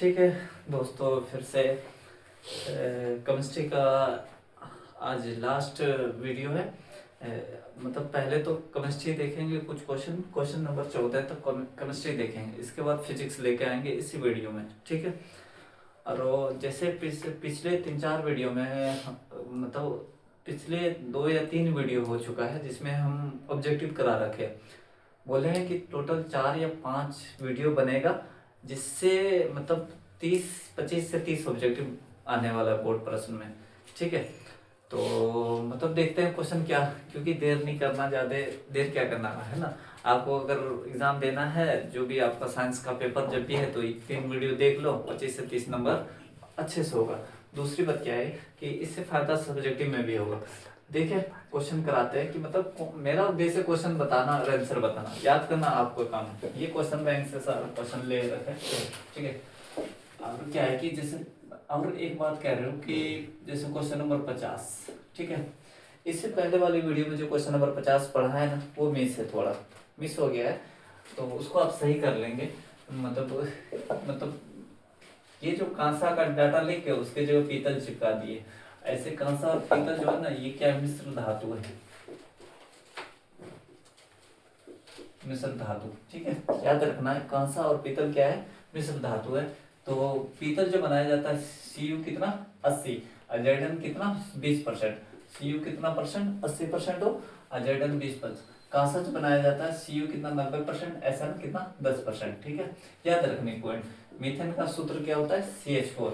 ठीक है दोस्तों, फिर से केमिस्ट्री का आज लास्ट वीडियो है। मतलब पहले तो केमिस्ट्री देखेंगे कुछ क्वेश्चन नंबर 14 तक केमिस्ट्री देखेंगे, इसके बाद फिजिक्स लेके आएंगे इसी वीडियो में। ठीक है। और वो जैसे पिछले 3-4 वीडियो में मतलब पिछले 2 या 3 वीडियो हो चुका है जिसमें हम ऑब्जेक्टिव करा रखे, बोले हैं कि टोटल 4 या 5 वीडियो बनेगा जिससे मतलब 25 से 30 ऑब्जेक्टिव आने वाला है बोर्ड प्रश्न में। ठीक है, तो मतलब देखते हैं क्वेश्चन क्या, क्योंकि देर नहीं करना, ज़्यादा देर क्या करना है ना। आपको अगर एग्ज़ाम देना है, जो भी आपका साइंस का पेपर जब भी है, तो 3 वीडियो देख लो, 25 से 30 नंबर अच्छे से होगा। दूसरी बात क्या है कि इससे फायदा सब्जेक्टिव में भी होगा। देखिए क्वेश्चन कराते हैं कि मतलब मेरा उद्देश्य क्वेश्चन बताना और आंसर बताना, याद करना आपको काम है। ये क्वेश्चन बैंक से सारा क्वेश्चन ले रखे। ठीक है। और क्या है कि जैसे और एक बात कह रहे हो कि जैसे क्वेश्चन नंबर 50, ठीक है, इससे पहले वाली वीडियो में जो क्वेश्चन नंबर 50 पढ़ा है ना, वो थोड़ा मिस हो गया है, तो उसको आप सही कर लेंगे। मतलब ये जो कांसा का डाटा लेके उसके जगह पीतल चिपका दिए। ऐसे कांसा और पीतल जो है ना, ये क्या मिश्र धातु है, मिश्र धातु। ठीक है, याद रखना है, कांसा और पीतल क्या है, मिश्र धातु है। तो पीतल जो बनाया जाता है Cu कितना 80, अजैडन कितना 20%। Cu कितना परसेंट 80% हो, अजैडन 20%। कांसा जो बनाया जाता है Cu कितना 90%, Sn कितना 10%। ठीक है, याद रखने की पॉइंट। मीथेन का सूत्र क्या होता है CH4,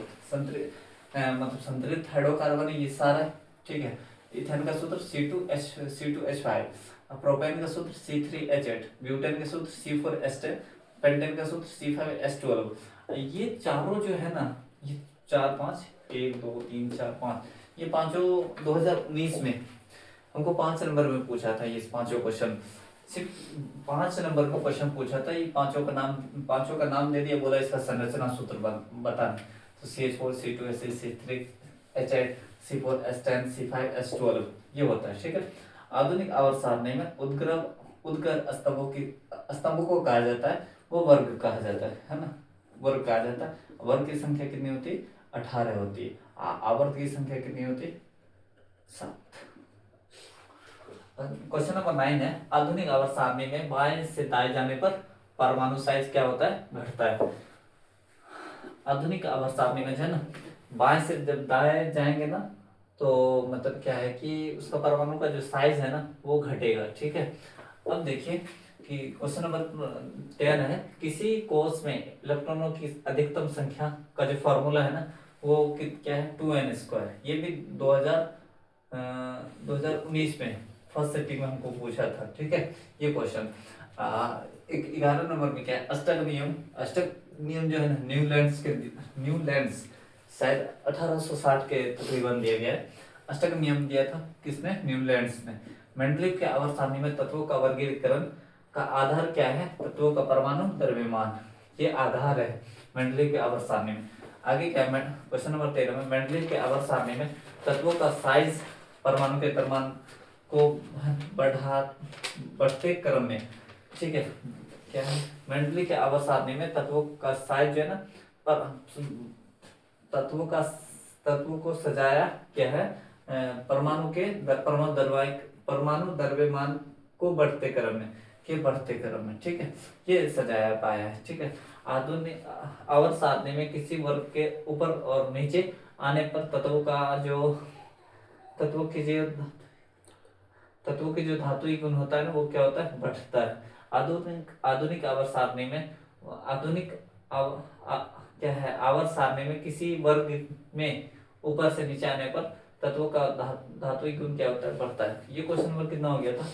मतलब संतुलित हाइड्रोकार्बन ये सारा है। ठीक है, इथेन का सूत्र C2H5, प्रोपेन का सूत्र C3H8, ब्यूटेन का सूत्र C4H10, पेंटेन का सूत्र C5H12। ये चारों जो है ना, ये 4-5, 1 2 3 4 5, ये पांचों 2019 में हमको 5 नंबर में पूछा था। ये पांचों क्वेश्चन सिर्फ 5 नंबर का क्वेश्चन पूछा था। ये पांचों का नाम दे दिया, बोला इसका संरचना सूत्र बताना। तो CH4 C2H6 C3H8 C4H10 C5H12 ये होता है। ठीक है, आधुनिक आवर्त सारणी में उद्गर स्तंभों को कहा जाता है, वो वर्ग कहा जाता है ना, वर्ग कहा जाता है। वर्ग की संख्या कितनी होती है 18 होती है। आवर्त की संख्या कितनी होती है 7। क्वेश्चन नंबर 9 है, आधुनिक आवर्त सारणी में बाएं से दाएं जाने पर परमाणु साइज क्या होता है, घटता है। आधुनिक आवर्त सारणी में जो है ना, बाएं से जब दाएं जाएंगे ना, तो मतलब क्या है कि उसका परमाणु का जो साइज है ना वो घटेगा। ठीक है, अब देखिए कि क्वेश्चन नंबर 10 है, किसी कोष में इलेक्ट्रॉनों की अधिकतम संख्या का जो फॉर्मूला है ना, वो क्या है 2n²। ये भी 2019 में फर्स्ट सेटिंग में हमको पूछा था। ठीक है, ये क्वेश्चन 11 नंबर में क्या है, अष्टक नियम जो है ना, न्यूलैंड्स शायद 1860 के तकरीबन दिया गया है। अष्टक नियम दिया था किसने, न्यूलैंड्स ने। मेंडलीव के आवर्त सारणी में तत्वों का वर्गीकरण का आधार क्या है, तत्वों का परमाणु द्रव्यमान, ये आधार है मेंडलीव के आवर्त सारणी में। आगे क्या है, क्वेश्चन नंबर 13 में मेंडलीव के आवर्त सारणी में तत्वों का साइज परमाणु के द्रव्यमान को बढ़ते क्रम में। ठीक है, क्या है, मेंडलीव के आवर्त सारणी में तत्वों का साइज जो है ना, तत्वों को सजाया क्या है, परमाणु द्रव्यमान को बढ़ते क्रम में। ठीक है, ये सजाया पाया है। ठीक है, आधुनिक आवर्त सारणी में किसी वर्ग के ऊपर और नीचे आने पर तत्वों की जो धातुई गुण होता है ना, वो क्या होता है, बढ़ता है। आधुनिक आवर्त सारणी में क्या है, आवर्त सारणी में किसी वर्ग में ऊपर से नीचे आने पर तत्वों का धातुई गुण क्या होता है, बढ़ता है। ये क्वेश्चन नंबर कितना हो गया था,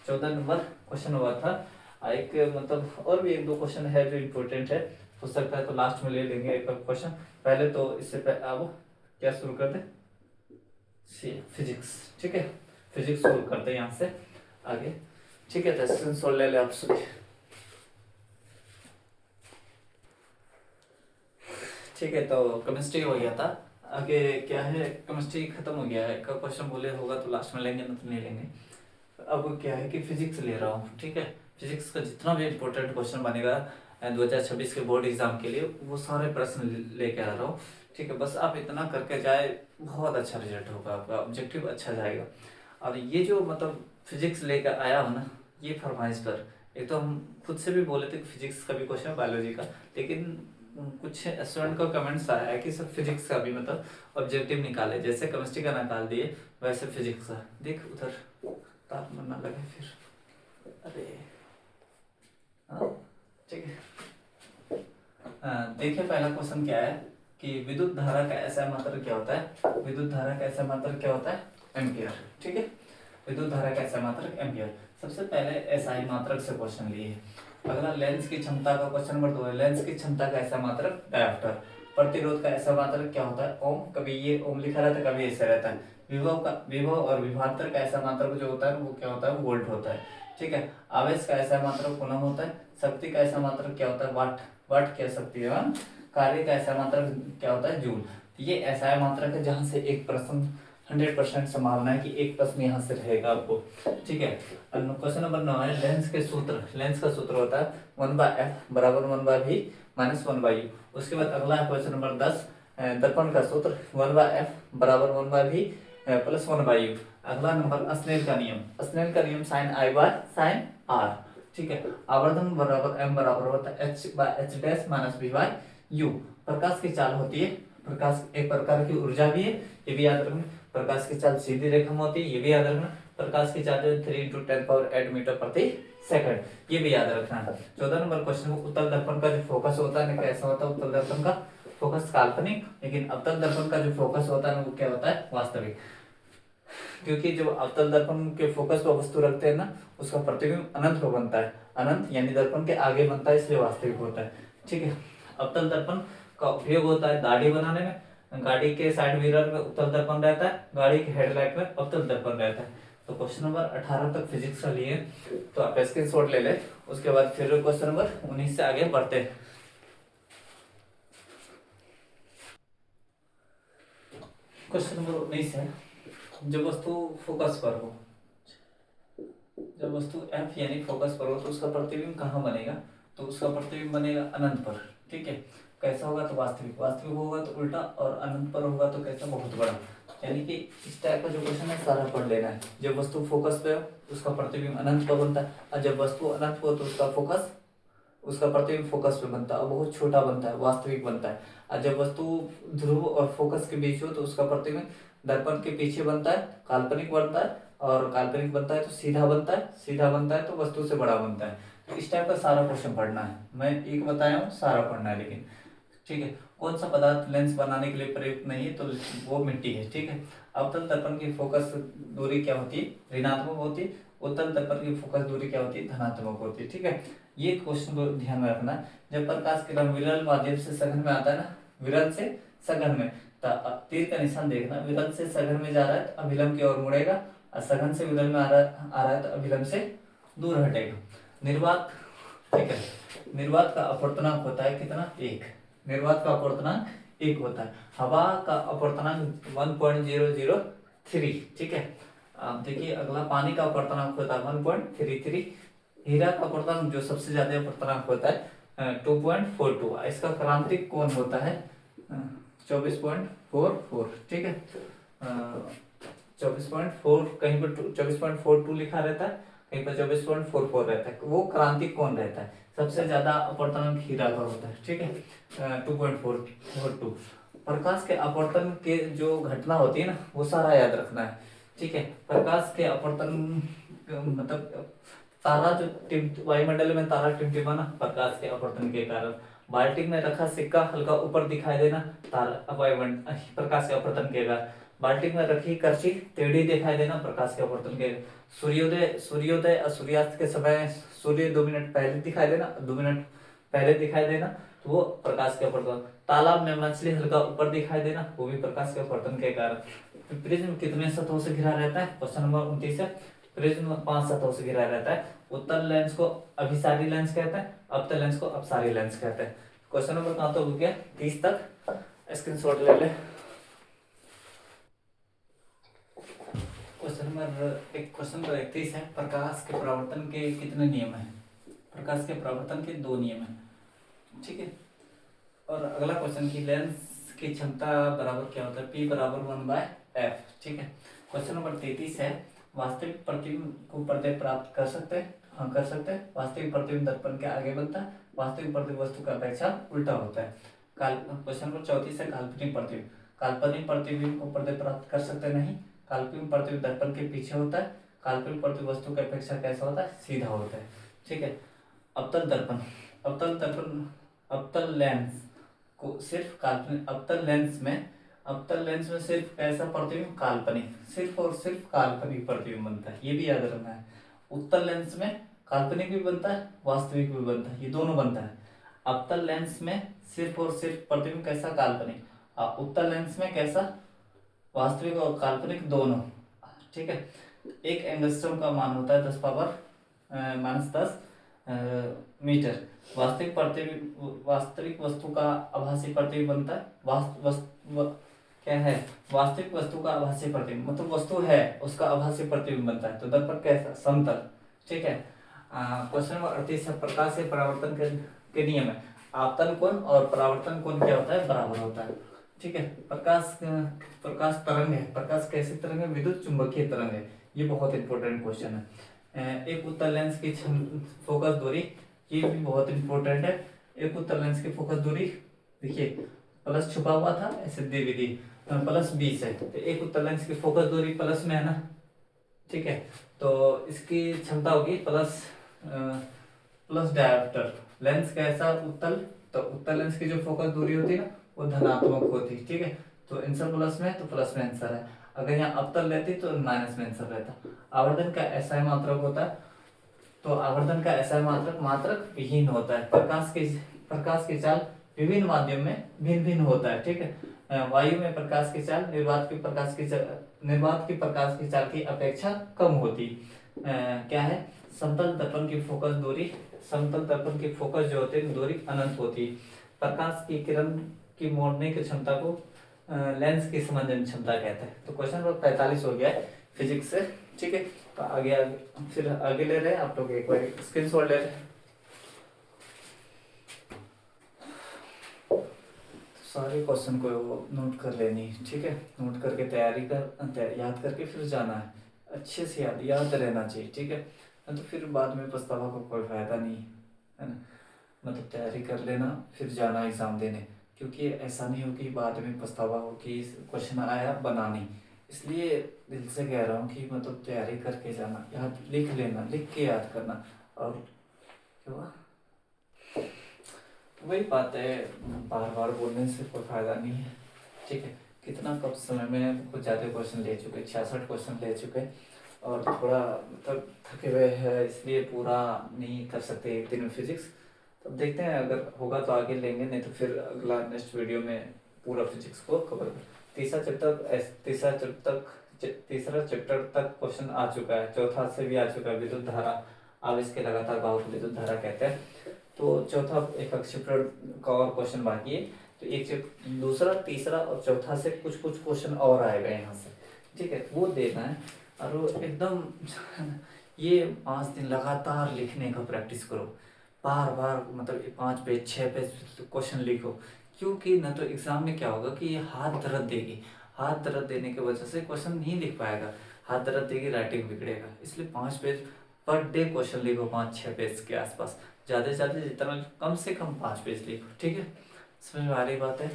14 नंबर क्वेश्चन हुआ था। एक मतलब और भी 1-2 क्वेश्चन है जो इम्पोर्टेंट है, हो सकता है तो लास्ट में ले लेंगे एक क्वेश्चन। पहले तो इससे अब क्या शुरू कर दे, फिजिक्स। ठीक है, फिजिक्स सोल्व करते हैं यहाँ से आगे। ठीक है, तो स्क्रीन ले ले आप सभी। ठीक है, तो केमिस्ट्री हो गया था। आगे क्या है, केमिस्ट्री खत्म हो गया है, क्वेश्चन बोले होगा तो लास्ट में लेंगे, ना तो नहीं लेंगे। अब क्या है कि फिजिक्स ले रहा हूँ। ठीक है, फिजिक्स का जितना भी इम्पोर्टेंट क्वेश्चन बनेगा 2026 के बोर्ड एग्जाम के लिए, वो सारे प्रश्न लेके आ रहा हूँ। ठीक है, बस आप इतना करके जाए, बहुत अच्छा रिजल्ट होगा आपका, ऑब्जेक्टिव अच्छा जाएगा। और ये जो मतलब फिजिक्स लेकर आया हो ना, ये फरमाइश पर, एक तो हम खुद से भी बोले थे कि फिजिक्स का भी क्वेश्चन है, बायोलॉजी का, लेकिन कुछ स्टूडेंट का कमेंट्स आया है कि सर फिजिक्स का भी मतलब ऑब्जेक्टिव निकाले, जैसे केमिस्ट्री का निकाल दिए वैसे फिजिक्स का। देख उधर तापमान ना लगे फिर, अरे हाँ ठीक है। देखिए पहला क्वेश्चन क्या है कि विद्युत धारा का ऐसा मात्रक क्या होता है, विद्युत धारा का ऐसा मात्रक क्या होता है, एम्पियर। ठीक है, विद्युत धारा का ऐसा मात्रक एम्पियर। सबसे पहले एसआई मात्रक से क्वेश्चन लिए। अगला लेंस की क्षमता का क्वेश्चन नंबर 2 है, लेंस की क्षमता का ऐसा मात्रक डायोप्टर। प्रतिरोध का ऐसा मात्रक क्या होता है, ओम। कभी ये ओम लिखा रहता है, कभी ऐसे रहता है। विभव और विभवांतर का ऐसा मात्रक जो होता है वो क्या होता है, वोल्ट होता है। ठीक है, आवेश का ऐसा मात्रक कूलम होता है। शक्ति का ऐसा मात्रक क्या होता है, वाट। वाट क्या शक्ति है। कार्य का ऐसा मात्रक क्या होता है, जूल। ये ऐसा मात्रक है जहां से एक प्रश्न 100% संभावना है कि एक प्रश्न यहाँ से रहेगा आपको। ठीक है, क्वेश्चन नंबर 9 है, लेंस के सूत्र। लेंस का सूत्र होता है 1/f बराबर 1/v माइनस 1/u। उसके बाद अगला है क्वेश्चन नंबर 10, दर्पण का सूत्र 1/f बराबर 1/v प्लस 1/u। अगला नंबर स्नेल का नियम। स्नेल का नियम sine i by sine r. ठीक है, आवर्धन बराबर m बराबर होता है h/h dash minus v by u। प्रकाश की चाल होती है, प्रकाश एक प्रकार की ऊर्जा भी है, ये भी याद रखना। प्रकाश की चाल सीधी रेखा में होती है, ये भी याद रखना। प्रकाश की चाल 3 × 10⁸ मीटर प्रति सेकंड, ये भी याद रखना है। 14 नंबर क्वेश्चन, उत्तल दर्पण का जो फोकस होता है ना, कैसा होता है उत्तल दर्पण का फोकस, काल्पनिक। लेकिन अवतल दर्पण का जो फोकस होता है वो क्या होता है, वास्तविक। क्योंकि जब अवतल दर्पण के फोकस पर वस्तु रखते हैं ना, उसका प्रतिबिंब अनंत पर बनता है, अनंत यानी दर्पण के आगे बनता है, इसलिए वास्तविक होता है। ठीक है, अवतल दर्पण का उपयोग होता है दाढ़ी बनाने में। गाड़ी के साइड मिरर में उत्तल दर्पण रहता है, गाड़ी के हेडलाइट में अवतल दर्पण रहता है। तो क्वेश्चन नंबर 18 तक फिजिक्स का लिए, तो आप स्क्रीनशॉट ले ले। उसके बाद फिर क्वेश्चन नंबर 19 से आगे बढ़ते हैं। क्वेश्चन नंबर 19 है, जब वस्तु फोकस पर हो, जब वस्तु एफ यानी फोकस पर हो तो उसका प्रतिबिंब कहाँ बनेगा, तो उसका प्रतिबिंब बनेगा अनंत पर। ठीक है, कैसा होगा तो वास्तविक, वास्तविक होगा तो उल्टा, और अनंत पर होगा तो कैसा, बहुत बड़ा। यानी कि इस टाइप का जो क्वेश्चन है सारा पढ़ लेना है। जब वस्तु फोकस पे हो उसका प्रतिबिंब अनंत पर बनता है, और जब वस्तु अनंत हो तो उसका फोकस, उसका प्रतिबिंब फोकस पे बनता है और बहुत छोटा बनता है, वास्तविक बनता है। और जब वस्तु ध्रुव और फोकस के बीच हो तो उसका प्रतिबिंब दर्पण के पीछे बनता है, काल्पनिक बनता है, और काल्पनिक बनता है तो सीधा बनता है, सीधा बनता है तो वस्तु से बड़ा बनता है। तो इस टाइप का सारा क्वेश्चन पढ़ना है, मैं एक बताया हूँ, सारा पढ़ना है लेकिन। ठीक है, कौन सा पदार्थ लेंस बनाने के लिए प्रयुक्त नहीं है, तो वो मिट्टी है। ठीक है, अवतल दर्पण की फोकस दूरी क्या होती है, ऋणात्मक होती है। उत्तल दर्पण की फोकस दूरी क्या होती है, धनात्मक होती है। ठीक है, ये क्वेश्चन को ध्यान में रखना है। जब प्रकाश किरण विरल माध्यम से सघन में आता है ना, विरल से सघन में, तो तीर का निशान देखना, विरल से सघन में जा रहा है तो अभिलंब की ओर मुड़ेगा, और सघन से विरल में आ रहा है तो अभिलंब से दूर हटेगा। निर्वात, ठीक है, निर्वात का अपवर्तनांक होता है कितना, 1। निर्वात का अपवर्तनांक 1 होता है। हवा का अपवर्तनांक 1.003। ठीक है, आप देखिए अगला, पानी का अपवर्तनांक होता है 1.33। हीरा का अपवर्तनांक जो सबसे ज्यादा अपवर्तनांक होता है 2.42। इसका क्रांतिक कोण होता है 24.44। ठीक है, 24.4, कहीं पर 24.42 लिखा रहता है, कहीं पर 24.44 रहता है, वो क्रांतिक कोण रहता है। सबसे ज्यादा अपवर्तनांक हीरा का होता है। ठीक है, 2.42। प्रकाश के अपवर्तन के जो घटना होती है ना, वो सारा याद रखना है। ठीक है, प्रकाश के अपवर्तन मतलब तारा जो वायुमंडल में तारा टिमटिमाना प्रकाश के अपवर्तन के कारण। बाल्टी में रखा सिक्का हल्का ऊपर दिखाई देना, तारा वायुमंडल प्रकाश के अपवर्तन के कारण। बाल्टी में रखी करछी टेढ़ी दिखाई देना, प्रकाश के अपवर्तन के। सूर्योदय और सूर्यास्त के समय सूर्य 2 मिनट पहले दिखाई देना, 2 मिनट पहले दिखाई देना, तो वो प्रकाश के अपवर्तन। तालाब में मछली हल्का ऊपर दिखाई देना, वो भी प्रकाश के अपवर्तन के कारण। प्रिज्म कितने सतहों से घिरा रहता है, क्वेश्चन नंबर 29 है। प्रिज्म 5 सतहों से घिरा रहता है। उत्तल लेंस को अभिसारी लेंस कहते हैं, अवतल लेंस को अपसारी लेंस कहते हैं। क्वेश्चन नंबर कहाँ तक हो गया, 30 तक, स्क्रीनशॉट ले ले। क्वेश्चन नंबर 31 है, प्रकाश के परावर्तन के कितने नियम हैं। प्रकाश के परावर्तन के 2 नियम हैं। ठीक है। और अगला क्वेश्चन की लेंस की क्षमता बराबर क्या होता है, P बराबर 1/f। ठीक है। क्वेश्चन नंबर 33 है, वास्तविक प्रतिबिंब को पर्दे प्राप्त कर सकते हैं? हाँ कर सकते हैं। वास्तविक प्रतिबिंब दर्पण के आगे बनता है, वास्तविक प्रतिबिंब वस्तु की अपेक्षा उल्टा होता है। क्वेश्चन नंबर 34 है, काल्पनिक प्रतिबिंब। काल्पनिक प्रतिबिंब को पर्दे प्राप्त कर सकते नहीं। काल्पनिक प्रतिबिंब दर्पण के पीछे होता है। काल्पनिक प्रतिबिंब वस्तु की अपेक्षा कैसा होता है, सीधा होता है। ठीक है। अवतल दर्पण, अवतल दर्पण, अवतल लेंस को सिर्फ काल्पनिक, अवतल लेंस में सिर्फ कैसा प्रतिबिंब, काल्पनिक, सिर्फ और सिर्फ काल्पनिक प्रतिबिंब बनता है, ये भी याद रखना है। उत्तल लेंस में काल्पनिक भी बनता है, वास्तविक भी बनता है, ये दोनों बनता है। अवतल लेंस में सिर्फ और सिर्फ प्रतिबिंब कैसा, काल्पनिक, और उत्तल लेंस में कैसा, वास्तविक और काल्पनिक दोनों। ठीक है। एक एंगस्ट्रम का मान होता है 10⁻⁻10 मीटर। वास्तविक प्रतिबिंब, वास्तविक वस्तु का आभासी प्रतिबिंब बनता है, क्या है, वास्तविक वस्तु का आभासी प्रतिबिंब, मतलब वस्तु है उसका आभासी प्रतिबिंब बनता है। तो दर्पण कैसा, समतल। ठीक है। क्वेश्चन नंबर 38 है, प्रकाश से परावर्तन के नियम है। आपतन कोण और परावर्तन कोण क्या होता है, बराबर होता है। ठीक है। प्रकाश तरंग है, प्रकाश कैसी तरंग है, विद्युत चुंबकीय तरंग है। ये बहुत इंपॉर्टेंट क्वेश्चन है। एक उत्तल लेंस की फोकस दूरी, ये भी बहुत इंपॉर्टेंट है। एक उत्तल लेंस की फोकस दूरी देखिए, प्लस छुपा हुआ था ऐसे दे भी दी, +20 है। तो एक उत्तल लेंस की फोकस दूरी प्लस में है ना। ठीक है। तो इसकी क्षमता होगी प्लस डायोप्टर। लेंस कैसा, उत्तल, तो उत्तल लेंस की जो फोकस दूरी होती है ना वो धनात्मक होती है। ठीक है। तो आंसर प्लस में, तो प्लस में आंसर है। अगर यहाँ अवतल रहती तो माइनस में आंसर रहता। आवर्धन का ऐसा मात्रक होता है, तो आवर्धन का ऐसा मात्रक विहीन होता है। प्रकाश की चाल विभिन्न माध्यम में भिन्न भिन्न होता है। ठीक है। वायु में प्रकाश की चाल निर्वात की प्रकाश की चाल की अपेक्षा कम होती। क्या है, समतल दर्पण की फोकस दूरी, समतल दर्पण की फोकस जो होती है दूरी अनंत होती। प्रकाश की किरण की मोड़ने की क्षमता को लेंस की समंजन क्षमता कहते हैं। तो क्वेश्चन नंबर 45 हो गया है फिजिक्स से। ठीक है। तो आगे फिर आगे ले रहे हैं आप लोग, एक बार स्क्रीनशॉट ले रहे हैं। सारे क्वेश्चन को नोट कर लेनी। ठीक है। नोट करके तैयारी याद करके फिर जाना है, अच्छे से याद रहना चाहिए। ठीक है। तो फिर बाद में पछतावा का कोई फायदा नहीं है ना। मतलब तैयारी कर लेना फिर जाना एग्जाम देने, क्योंकि ऐसा नहीं हो कि बाद में पछतावा हो कि क्वेश्चन आया बना नहीं। इसलिए दिल से कह रहा हूँ कि मतलब तैयारी करके जाना, याद लिख लेना, लिख के याद करना। और क्या वही बात है, बार बार बोलने से कोई फायदा नहीं है। ठीक है। कितना कम समय में कुछ ज़्यादा क्वेश्चन ले चुके, 66 क्वेश्चन ले चुके, और थोड़ा मतलब थके हुए हैं, इसलिए पूरा नहीं कर सकते एक दिन में फिजिक्स। तो देखते हैं, अगर होगा तो आगे लेंगे, नहीं तो फिर अगला नेक्स्ट वीडियो में पूरा फिजिक्स को कवर कर। तीसरा चैप्टर तक क्वेश्चन आ चुका है, चौथा से भी आ चुका है। विद्युत धारा, आवेश के लगातार बहाव को विद्युत धारा कहते हैं। तो चौथा एक चैप्टर का और क्वेश्चन बाकी है। तो एक दूसरा, तीसरा और चौथा से कुछ क्वेश्चन और आएगा यहाँ से। ठीक है, वो देना है। और वो एकदम ये 5 दिन लगातार लिखने का प्रैक्टिस करो, बार बार, मतलब 5 पेज 6 पेज क्वेश्चन लिखो। क्योंकि ना तो एग्जाम में क्या होगा कि ये हाथ दर्द देगी, हाथ दर्द देने की वजह से क्वेश्चन नहीं लिख पाएगा, हाथ दर्द देगी, राइटिंग बिगड़ेगा। इसलिए 5 पेज पर डे क्वेश्चन लिखो, 5-6 पेज के आसपास, ज़्यादा से ज़्यादा जितना, कम से कम 5 पेज लिखो। ठीक है, समझ में आ रही बात है।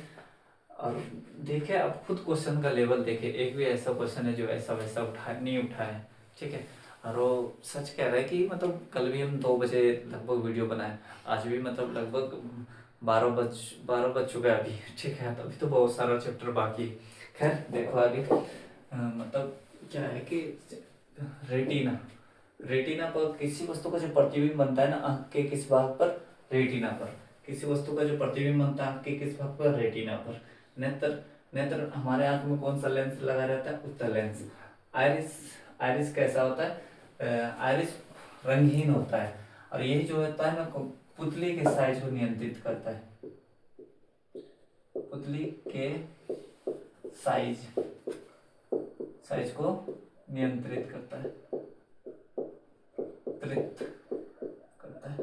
और देखे अब खुद क्वेश्चन का लेवल देखे, एक भी ऐसा क्वेश्चन है जो ऐसा वैसा नहीं उठा है। ठीक है। और वो सच कह रहा है कि मतलब कल भी हम 2 बजे लगभग वीडियो बनाए, आज भी मतलब लगभग 12 बज चुका है अभी। ठीक है। अभी तो बहुत सारा चैप्टर बाकी। खैर देखो आगे। मतलब क्या है कि रेटिना, रेटिना पर किसी वस्तु का जो प्रतिबिंब बनता है ना आंख के किस भाग पर, रेटिना पर। किसी वस्तु का जो प्रतिबिंब बनता है आंख के किस भाग पर, रेटिना पर। नेत्र, नेत्र हमारे आंख में कौन सा लेंस लगा रहता है, उत्तल लेंस। आइरिस, आइरिस कैसा होता है, आइरिस रंगहीन होता है। और यही जो होता है ना पुतली के साइज को नियंत्रित करता है, पुतली के साइज को नियंत्रित करता है, करता है।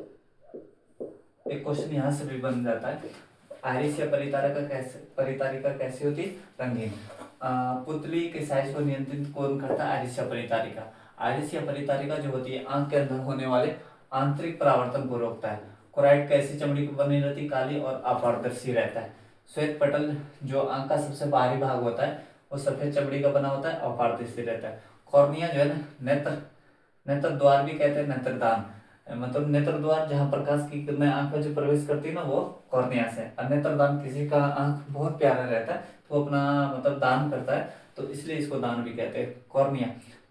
एक क्वेश्चन यहाँ से भी बन जाता है। आयरिस या परितारिका कैसी होती है? रंगीन। पुतली के साइज को नियंत्रित कौन करता है? आयरिस या परितारिका। आयरिस या परितारिका जो होती है आंख के अंदर होने वाले आंतरिक परावर्तन को रोकता है। कोराइट कैसी चमड़ी की बनी रहती? काली और अपारदर्शी रहता है। श्वेत पटल जो आंख का सबसे बाहरी भाग होता है वो सफेद चमड़ी का बना होता है, अपारदर्शी रहता है। कॉर्निया जो है ना, नेत्र द्वार भी कहते हैं, नेत्रदान, मतलब नेत्र द्वार जहाँ प्रकाश की किरणें आंख में जो प्रवेश करती है ना वो कॉर्निया से। और नेत्रदान किसी का आंख बहुत प्यारा रहता है तो अपना मतलब दान करता है, तो इसलिए इसको दान भी कहते हैं।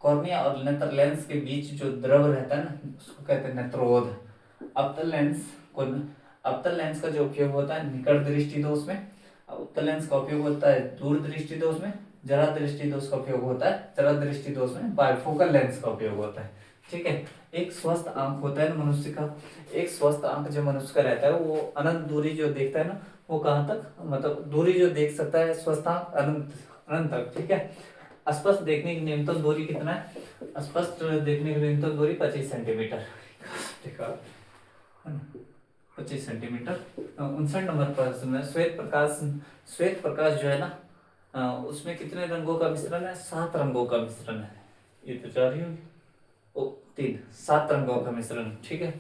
कॉर्निया और नेत्र लेंस के बीच जो द्रव रहता है ना उसको कहते हैं नेत्रोध। अवतल लेंस का जो उपयोग होता है निकट दृष्टि दोष में, उत्तल लेंस का उपयोग होता है दूर दृष्टि दोष में, जरा दृष्टि दोष का उपयोग होता है जरा दृष्टि दोष में, बाइफोकल लेंस का उपयोग होता है। ठीक है। एक स्वस्थ आंख होता है मनुष्य का, एक स्वस्थ आंख जो मनुष्य का रहता है वो अनंत दूरी जो देखता है ना वो कहाँ तक, मतलब दूरी जो देख सकता है स्वस्थ आंख अनंत तक। ठीक है। स्पष्ट देखने की न्यूनतम दूरी कितना है? स्पष्ट देखने की न्यूनतम दूरी 25 सेंटीमीटर। 25 सेंटीमीटर। 59 नंबर प्रश्न, श्वेत प्रकाश जो है ना उसमें कितने रंगों का मिश्रण है? 7 रंगों का मिश्रण है। ये तो 4 ही होगी, 7 रंगों का मिश्रण। ठीक है।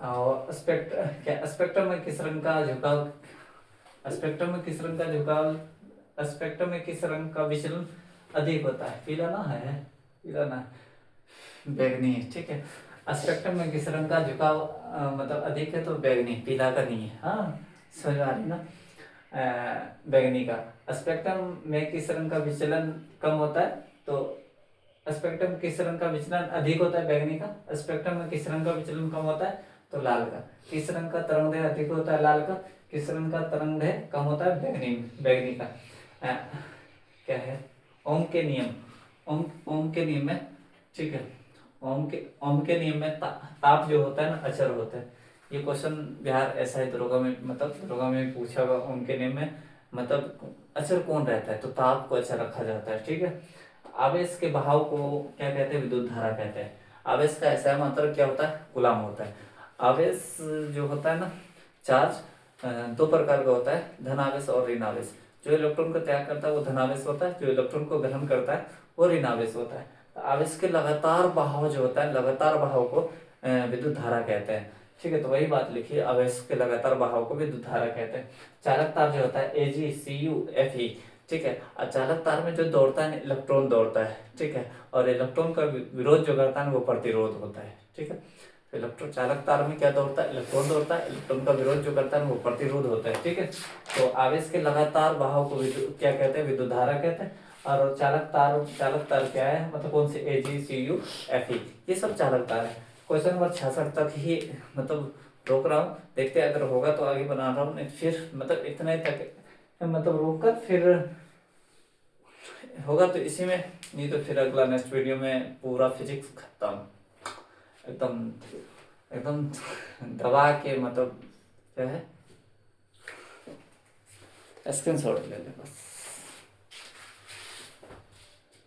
और स्पेक्ट्रम में किस रंग का झुकाव, स्पेक्ट्रम में किस रंग का झुकाव, स्पेक्ट्रम में किस रंग का विचलन अधिक होता है? पीला ना है, पीला ना, बैगनी है। ठीक है। स्पेक्ट्रम में किस रंग का झुकाव मतलब अधिक है? तो बैगनी, पीला का नहीं है। हाँ समझ आ रही ना, बैगनी का। स्पेक्ट्रम में किस रंग का विचलन कम होता है? तो स्पेक्ट्रम किस रंग का विचलन अधिक होता है? बैगनी का। स्पेक्ट्रम में किस रंग का विचलन कम होता है? तो लाल का। किस रंग का तरंगदैर्घ्य अधिक होता है? लाल का। किस रंग का तरंगदैर्घ्य कम होता है? बैगनी का। क्या है? ओम के नियम में, ठीक है, ओम के नियम में ताप जो होता है ना अचर होता है। ये क्वेश्चन बिहार ऐसा दरोगा में, मतलब दरोगा में पूछा हुआ। ओम के नियम में मतलब अचर कौन रहता है? तो ताप को अचर रखा जाता है। ठीक है। आवेश के बहाव को क्या कहते हैं? विद्युत धारा कहते हैं। आवेश का ऐसा मात्रक क्या होता है? कूलम होता है। आवेश जो होता है ना, चार्ज 2 प्रकार का होता है, धन आवेश और ऋण आवेश। जो इलेक्ट्रॉन को त्याग करता है वो धन आवेश होता है, जो इलेक्ट्रॉन को ग्रहण करता है वो ऋण आवेश होता है। तो आवेश के लगातार बहाव जो होता है, लगातार बहाव को विद्युत धारा कहते हैं। ठीक है। तो वही बात लिखिए, आवेश के लगातार बहाव को विद्युत धारा कहते हैं। चालक तार जो होता है AgCu Fe, ठीक है। चालक तार में जो दौड़ता है इलेक्ट्रॉन दौड़ता है। ठीक है। और इलेक्ट्रॉन का विरोध जो करता है वो प्रतिरोध होता है। ठीक है। तो इलेक्ट्रॉन चालक तार में क्या दौड़ता है? इलेक्ट्रॉन दौड़ता है, इलेक्ट्रॉन का विरोध जो करता है वो प्रतिरोध होता है। ठीक है। तो आवेश के लगातार बहाव को क्या कहते हैं? विद्युत धारा कहते हैं। और चालक तार क्या है? मतलब कौन से? AgCu Fe, ये सब चालक तार है। क्वेश्चन नंबर 66 तक ही मतलब रोक रहा हूँ, देखते हैं अगर होगा तो आगे बना रहा हूँ, नहीं फिर मतलब इतने तक मतलब रोक कर फिर होगा तो इसी में, नहीं तो फिर अगला नेक्स्ट वीडियो में पूरा फिजिक्स खत्म, एकदम एकदम दबा के, मतलब क्या है, स्क्रीनशॉट ले ले बस।